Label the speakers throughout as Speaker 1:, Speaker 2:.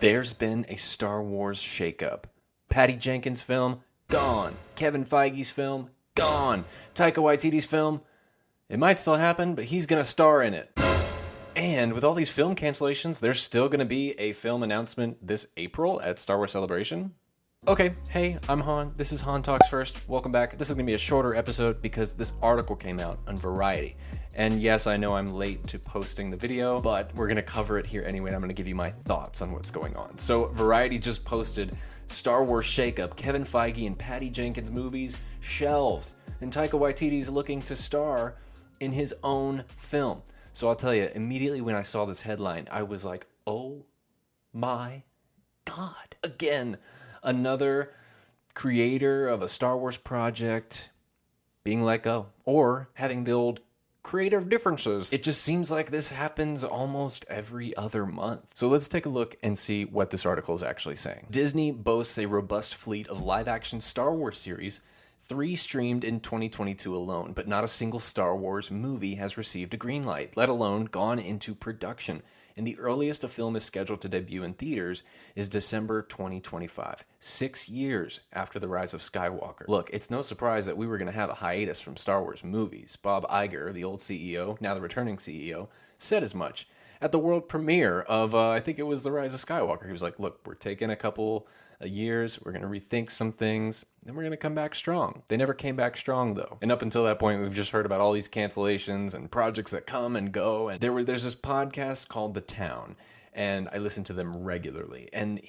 Speaker 1: There's been a Star Wars shakeup. Patty Jenkins' film, gone. Kevin Feige's film, gone. Taika Waititi's film, it might still happen, but he's going to star in it. And with all these film cancellations, there's still going to be a film announcement this April at Star Wars Celebration. Okay, hey, I'm Han. This is Han Talks First. Welcome back. This is going to be a shorter episode because this article came out on Variety. And yes, I know I'm late to posting the video, but we're going to cover it here anyway, and I'm going to give you my thoughts on what's going on. So Variety just posted Star Wars shakeup, Kevin Feige and Patty Jenkins movies shelved, and Taika Waititi's looking to star in his own film. So I'll tell you, immediately when I saw this headline, I was like, oh my God. Again, another creator of a Star Wars project being let go, or having the old creative differences. It just seems like this happens almost every other month. So let's take a look and see what this article is actually saying. Disney boasts a robust fleet of live-action Star Wars series, 3 streamed in 2022 alone, but not a single Star Wars movie has received a green light, let alone gone into production. And the earliest a film is scheduled to debut in theaters is December 2025, 6 years after the rise of Skywalker. Look, it's no surprise that we were going to have a hiatus from Star Wars movies. Bob Iger, the old CEO, now the returning CEO, said as much at the world premiere of, I think it was The Rise of Skywalker. He was like, look, we're taking a couple years, we're going to rethink some things, then we're going to come back strong. They never came back strong, though. And up until that point, we've just heard about all these cancellations and projects that come and go. And there's this podcast called The Town, and I listen to them regularly. And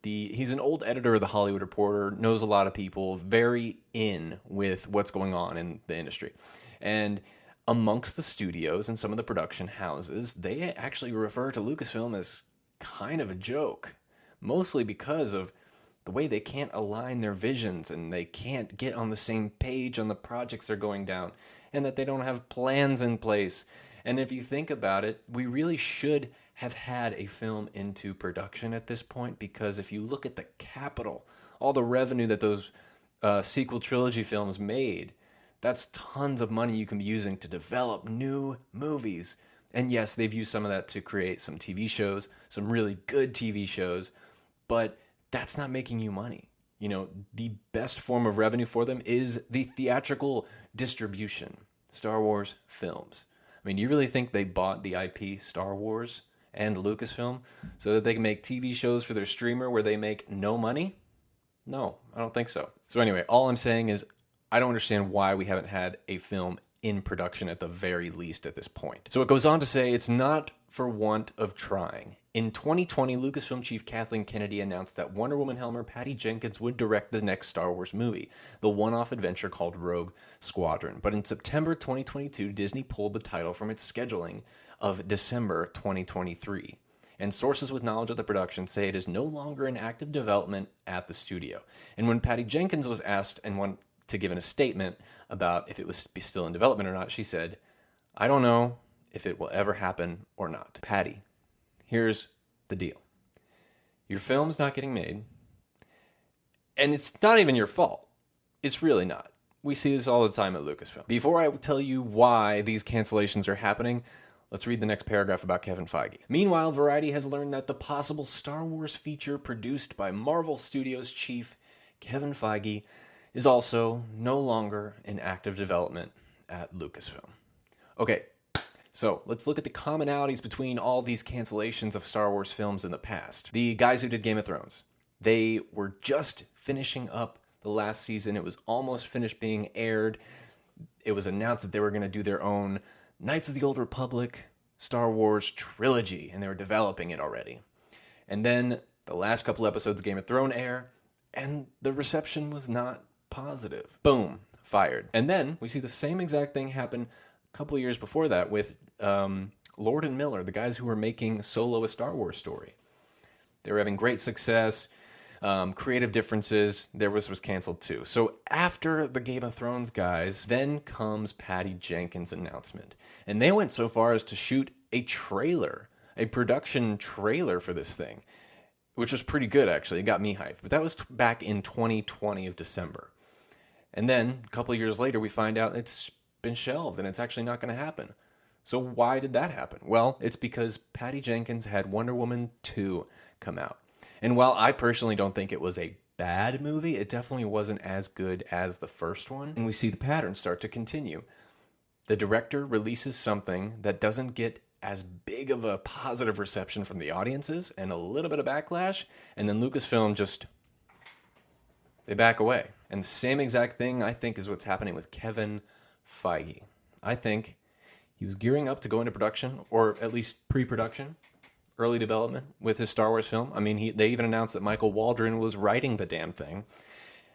Speaker 1: he's an old editor of The Hollywood Reporter, knows a lot of people, very in with what's going on in the industry. And amongst the studios and some of the production houses, they actually refer to Lucasfilm as kind of a joke, mostly because of the way they can't align their visions and they can't get on the same page on the projects they're going down, and that they don't have plans in place. And if you think about it, we really should have had a film into production at this point, because if you look at the capital, all the revenue that those sequel trilogy films made, that's tons of money you can be using to develop new movies. And yes, they've used some of that to create some TV shows, some really good TV shows, but that's not making you money. You know, the best form of revenue for them is the theatrical distribution, Star Wars films. I mean, do you really think they bought the IP Star Wars and Lucasfilm so that they can make TV shows for their streamer where they make no money? No, I don't think so. So anyway, all I'm saying is I don't understand why we haven't had a film in production at the very least at this point. So it goes on to say it's not for want of trying. In 2020, Lucasfilm chief Kathleen Kennedy announced that Wonder Woman helmer Patty Jenkins would direct the next Star Wars movie, the one-off adventure called Rogue Squadron. But in September 2022, Disney pulled the title from its scheduling of December 2023. And sources with knowledge of the production say it is no longer in active development at the studio. And when Patty Jenkins was asked and wanted to give in a statement about if it was still in development or not, she said, "I don't know if it will ever happen or not." Patty, here's the deal. Your film's not getting made, and it's not even your fault. It's really not. We see this all the time at Lucasfilm. Before I tell you why these cancellations are happening, let's read the next paragraph about Kevin Feige. Meanwhile, Variety has learned that the possible Star Wars feature produced by Marvel Studios chief Kevin Feige is also no longer in active development at Lucasfilm. Okay, so let's look at the commonalities between all these cancellations of Star Wars films in the past. The guys who did Game of Thrones, they were just finishing up the last season. It was almost finished being aired. It was announced that they were going to do their own Knights of the Old Republic Star Wars trilogy, and they were developing it already. And then the last couple episodes of Game of Thrones air, and the reception was not positive. Boom, fired. And then we see the same exact thing happen a couple of years before that with Lord and Miller, the guys who were making Solo: A Star Wars Story. They were having great success, creative differences. Theirs was canceled too. So after the Game of Thrones guys, then comes Patty Jenkins' announcement. And they went so far as to shoot a trailer, a production trailer for this thing, which was pretty good, actually. It got me hyped. But that was back in 2020 of December. And then a couple of years later, we find out it's been shelved and it's actually not going to happen. So why did that happen? Well, it's because Patty Jenkins had Wonder Woman 2 come out. And while I personally don't think it was a bad movie, it definitely wasn't as good as the first one. And we see the pattern start to continue. The director releases something that doesn't get as big of a positive reception from the audiences and a little bit of backlash, and then Lucasfilm just, they back away. And the same exact thing, I think, is what's happening with Kevin Feige. I think he was gearing up to go into production, or at least pre-production, early development with his Star Wars film. I mean, they even announced that Michael Waldron was writing the damn thing.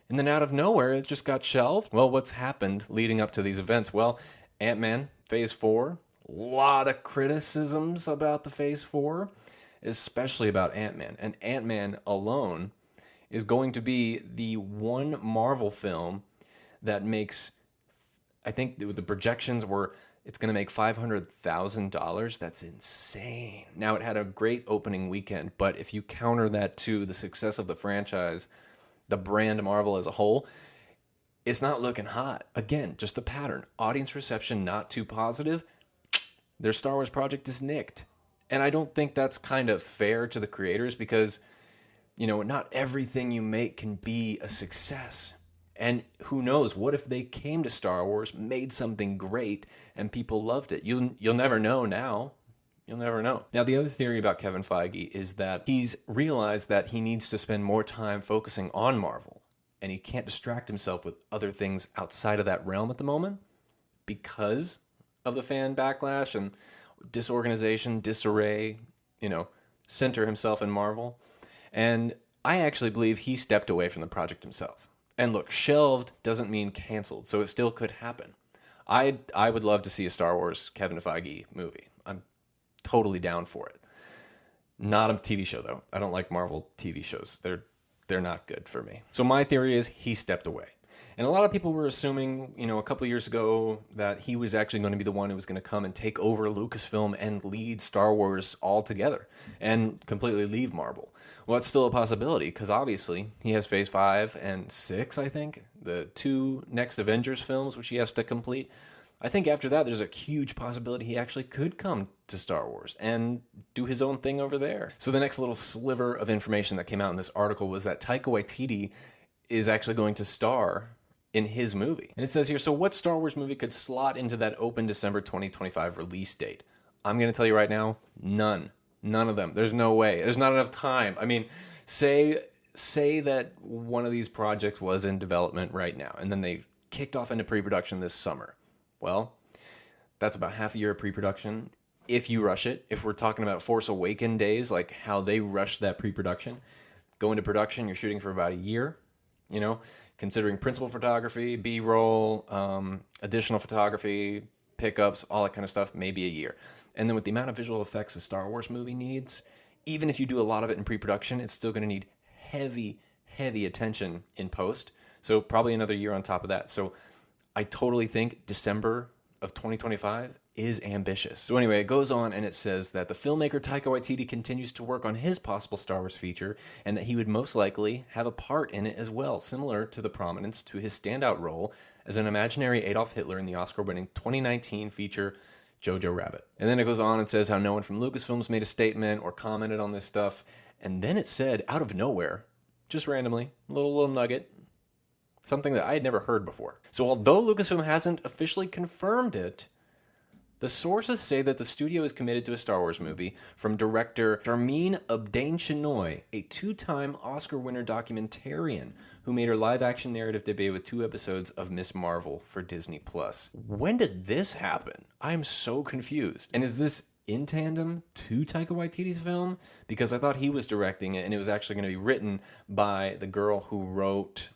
Speaker 1: And then out of nowhere, it just got shelved. Well, what's happened leading up to these events? Well, Ant-Man, Phase 4, a lot of criticisms about the Phase 4, especially about Ant-Man. And Ant-Man alone is going to be the one Marvel film that makes, I think the projections were, it's going to make $500,000. That's insane. Now, it had a great opening weekend, but if you counter that to the success of the franchise, the brand Marvel as a whole, it's not looking hot. Again, just the pattern. Audience reception not too positive. Their Star Wars project is nicked. And I don't think that's kind of fair to the creators because, you know, not everything you make can be a success. And who knows, what if they came to Star Wars, made something great, and people loved it? You'll never know now. You'll never know. Now, the other theory about Kevin Feige is that he's realized that he needs to spend more time focusing on Marvel, and he can't distract himself with other things outside of that realm at the moment because of the fan backlash and disorganization, disarray, center himself in Marvel. And I actually believe he stepped away from the project himself. And look, shelved doesn't mean canceled, so it still could happen. I would love to see a Star Wars Kevin Feige movie. I'm totally down for it. Not a TV show, though. I don't like Marvel TV shows. They're not good for me. So my theory is he stepped away. And a lot of people were assuming, a couple years ago that he was actually going to be the one who was going to come and take over Lucasfilm and lead Star Wars altogether and completely leave Marvel. Well, it's still a possibility because obviously he has Phase 5 and 6, I think, the 2 next Avengers films, which he has to complete. I think after that, there's a huge possibility he actually could come to Star Wars and do his own thing over there. So the next little sliver of information that came out in this article was that Taika Waititi is actually going to star in his movie. And it says here, so what Star Wars movie could slot into that open December 2025 release date? I'm going to tell you right now, none. None of them. There's no way. There's not enough time. I mean, say that one of these projects was in development right now, and then they kicked off into pre-production this summer. Well, that's about half a year of pre-production. If you rush it, if we're talking about Force Awakens days, like how they rushed that pre-production, go into production, you're shooting for about a year, considering principal photography, B-roll, additional photography, pickups, all that kind of stuff, maybe a year. And then with the amount of visual effects a Star Wars movie needs, even if you do a lot of it in pre-production, it's still going to need heavy, heavy attention in post. So probably another year on top of that. So I totally think December of 2025 is ambitious. So anyway, it goes on and it says that the filmmaker Taika Waititi continues to work on his possible Star Wars feature and that he would most likely have a part in it as well, similar to the prominence to his standout role as an imaginary Adolf Hitler in the Oscar-winning 2019 feature Jojo Rabbit. And then it goes on and says how no one from Lucasfilm's made a statement or commented on this stuff. And then it said, out of nowhere, just randomly, a little nugget, something that I had never heard before. So although Lucasfilm hasn't officially confirmed it, the sources say that the studio is committed to a Star Wars movie from director Sharmeen Obaid-Chinoy, a 2-time Oscar winner documentarian who made her live-action narrative debut with 2 episodes of Ms. Marvel for Disney+. When did this happen? I'm so confused. And is this in tandem to Taika Waititi's film? Because I thought he was directing it and it was actually going to be written by the girl who wrote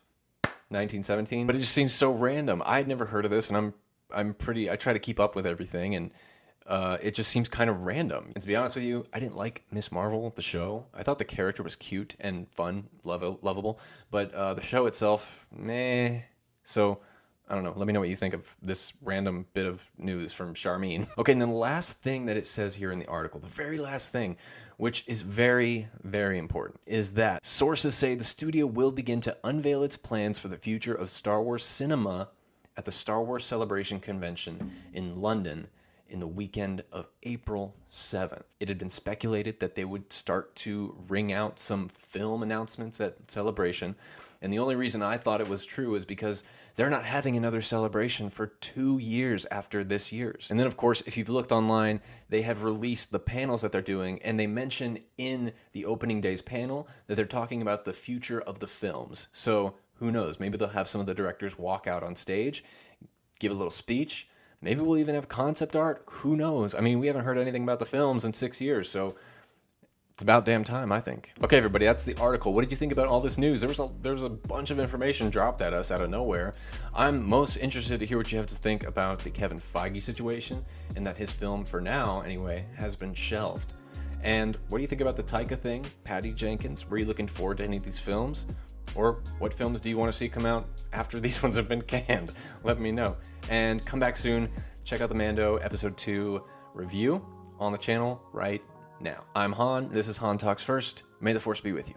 Speaker 1: 1917, but it just seems so random. I had never heard of this, and I try to keep up with everything, and it just seems kind of random. And to be honest with you, I didn't like Ms. Marvel, the show. I thought the character was cute and fun, lovable, but the show itself, meh. So, I don't know. Let me know what you think of this random bit of news from Sharmeen. Okay, and then the last thing that it says here in the article, the very last thing, which is very, very important, is that sources say the studio will begin to unveil its plans for the future of Star Wars cinema at the Star Wars Celebration Convention in London in the weekend of April 7th. It had been speculated that they would start to ring out some film announcements at Celebration, and the only reason I thought it was true is because they're not having another Celebration for 2 years after this year's. And then, of course, if you've looked online, they have released the panels that they're doing, and they mention in the opening day's panel that they're talking about the future of the films. So who knows? Maybe they'll have some of the directors walk out on stage, give a little speech. Maybe we'll even have concept art. Who knows? I mean, we haven't heard anything about the films in 6 years, so it's about damn time, I think. Okay, everybody, that's the article. What did you think about all this news? There was a bunch of information dropped at us out of nowhere. I'm most interested to hear what you have to think about the Kevin Feige situation, and that his film, for now anyway, has been shelved. And what do you think about the Taika thing? Patty Jenkins, were you looking forward to any of these films? Or what films do you want to see come out after these ones have been canned? Let me know. And come back soon. Check out the Mando Episode 2 review on the channel right now. I'm Han. This is Han Talks First. May the Force be with you.